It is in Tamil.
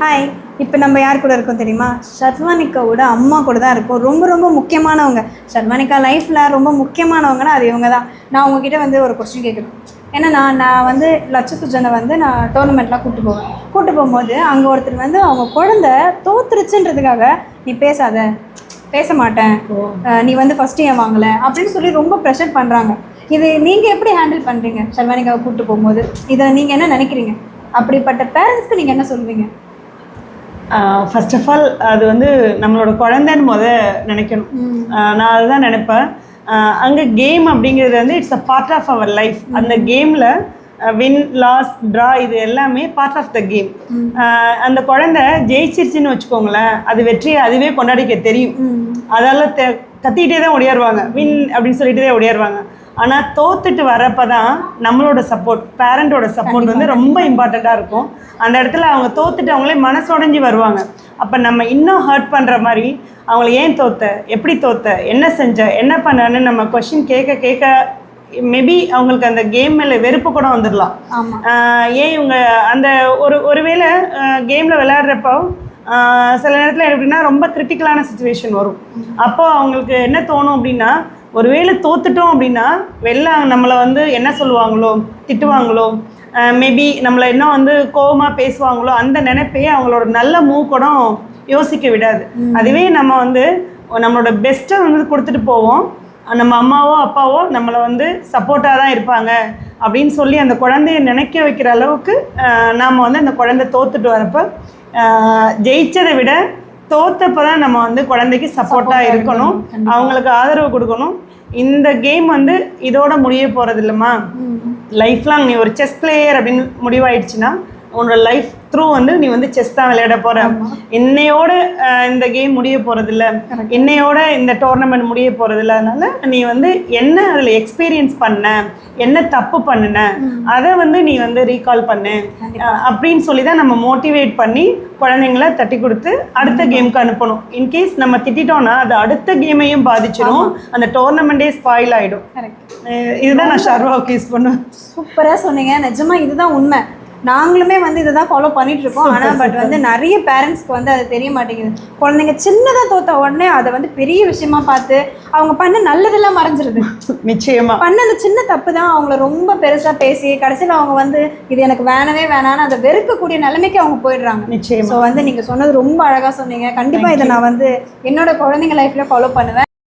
ஹாய். இப்போ நம்ம யார் கூட இருக்கோம் தெரியுமா? ஷர்வானிகாவோட அம்மா கூட தான் இருக்கோம். ரொம்ப ரொம்ப முக்கியமானவங்க. ஷர்வானிகா லைஃப்பில் ரொம்ப முக்கியமானவங்கன்னா அது இவங்க தான். நான் உங்ககிட்ட வந்து ஒரு கொஸ்டின் கேட்குறேன். ஏன்னா நான் வந்து லட்ச சுஜனை வந்து நான் டோர்னமெண்ட்லாம் கூப்பிட்டு போகும்போது அங்கே ஒருத்தர் வந்து அவங்க குழந்தை தோத்துருச்சுன்றதுக்காக நீ பேச மாட்டேன், நீ வந்து ஃபஸ்ட்டு ஏன் வாங்கலை அப்படின்னு சொல்லி ரொம்ப ப்ரெஷர் பண்ணுறாங்க. இது நீங்கள் எப்படி ஹேண்டில் பண்ணுறீங்க? ஷர்வானிகாவை கூப்பிட்டு போகும்போது இதை நீங்கள் என்ன நினைக்கிறீங்க? அப்படிப்பட்ட பேரண்ட்ஸ்க்கு நீங்கள் என்ன சொல்லுவீங்க? ஃபர்ஸ்ட் ஆஃப் ஆல் அது வந்து நம்மளோட குழந்தைன்னு நினைக்கணும். நான் அதுதான் நினைப்பேன். அங்கே கேம் அப்படிங்கிறது வந்து it's a part of our life. அந்த கேமில் வின் லாஸ் ட்ரா இது எல்லாமே பார்ட் ஆஃப் த கேம். அந்த குழந்தை ஜெயிச்சிருச்சுன்னு வச்சுக்கோங்களேன், அது வெற்றியை அதுவே கொண்டாடிக்க தெரியும். அதால் கத்திக்கிட்டே தான் ஓடியாருவாங்க, வின் அப்படின்னு சொல்லிட்டு தான் ஓடியாருவாங்க. ஆனால் தோத்துட்டு வர்றப்ப தான் நம்மளோட சப்போர்ட், பேரண்ட்டோட சப்போர்ட் வந்து ரொம்ப இம்பார்ட்டண்ட்டாக இருக்கும். அந்த இடத்துல அவங்க தோத்துட்டு அவங்களே மனசுடைஞ்சி வருவாங்க. அப்போ நம்ம இன்னும் ஹர்ட் பண்ணுற மாதிரி அவங்கள ஏன் தோத்த, எப்படி தோத்த, என்ன செஞ்ச, என்ன பண்ணன்னு நம்ம கொஷின் கேட்க மேபி அவங்களுக்கு அந்த கேம் மேலே வெறுப்பு கூட வந்துடலாம். ஏன் இவங்க அந்த ஒருவேளை கேமில் விளையாடுறப்போ சில நேரத்தில் எப்படின்னா ரொம்ப கிரிட்டிக்கலான சுச்சுவேஷன் வரும். அப்போ அவங்களுக்கு என்ன தோணும் அப்படின்னா, ஒருவேளை தோத்துட்டோம் அப்படின்னா நம்மளை வந்து என்ன சொல்லுவாங்களோ, திட்டுவாங்களோ, மேபி நம்மளை இன்னும் வந்து கோபமாக பேசுவாங்களோ, அந்த நினைப்பையே அவங்களோட நல்ல மூவ் கூட யோசிக்க விடாது. அதுவே நம்ம வந்து நம்மளோட பெஸ்ட்டை வந்து கொடுத்துட்டு போவோம். நம்ம அம்மாவோ அப்பாவோ நம்மளை வந்து சப்போர்ட்டாக தான் இருப்பாங்க அப்படின்னு சொல்லி அந்த குழந்தைய நினைக்க வைக்கிற அளவுக்கு நாம் வந்து அந்த குழந்தை தோத்துட்டு வரப்போ ஜெயிச்சதை விட தோத்தப்போ தான் நம்ம வந்து குழந்தைக்கு சப்போர்ட்டாக இருக்கணும், அவங்களுக்கு ஆதரவு கொடுக்கணும். இந்த கேம் வந்து இதோட முடிய போகிறது இல்லைம்மா, லைஃப் லாங் நீ ஒரு செஸ் பிளேயர் அப்படின்னு முடிவாயிடுச்சுன்னா உன்னோட லைஃப் த்ரூ வந்து நீ வந்து செஸ் தான் விளையாட போகிற. இன்னையோட இந்த கேம் முடிய போகிறதில்ல, இன்னையோட இந்த டோர்னமெண்ட் முடிய போகிறதில்ல. அதனால நீ வந்து என்ன அதில் எக்ஸ்பீரியன்ஸ் பண்ண, என்ன தப்பு பண்ணின, அதை வந்து நீ வந்து ரீகால் பண்ணு அப்படின்னு சொல்லி தான் நம்ம மோட்டிவேட் பண்ணி குழந்தைங்கள தட்டி கொடுத்து அடுத்த கேமுக்கு அனுப்பணும். இன்கேஸ் நம்ம திட்டோம்னா அது அடுத்த கேமையும் பாதிச்சிடும், அந்த டோர்னமெண்ட்டே ஸ்பாயில் ஆகிடும். இதுதான் நான் ஷர்வாவுக்கு யூஸ் பண்ணுவேன். சூப்பராக சொன்னீங்க. நிஜமாக இதுதான் உண்மை. நாங்களுமே வந்து இதை தான் ஃபாலோ பண்ணிட்டு இருக்கோம். ஆனால் பட் வந்து நிறைய பேரண்ட்ஸ்க்கு வந்து அது தெரிய மாட்டேங்குது. குழந்தைங்க சின்னதாக தோத்த உடனே அதை வந்து பெரிய விஷயமா பார்த்து அவங்க பண்ண நல்லதெல்லாம் மறைஞ்சிருது. நிச்சயமா பண்ண அந்த சின்ன தப்பு தான் அவங்கள ரொம்ப பெருசாக பேசி கடைசியில் அவங்க வந்து இது எனக்கு வேணவே வேணான்னு அதை வெறுக்கக்கூடிய நிலைமைக்கு அவங்க போயிடுறாங்க. நிச்சயம். ஸோ வந்து நீங்கள் சொன்னது ரொம்ப அழகாக சொன்னீங்க. கண்டிப்பாக இதை நான் வந்து என்னோட குழந்தைங்க லைஃப்பில் ஃபாலோ பண்ணுவேன்.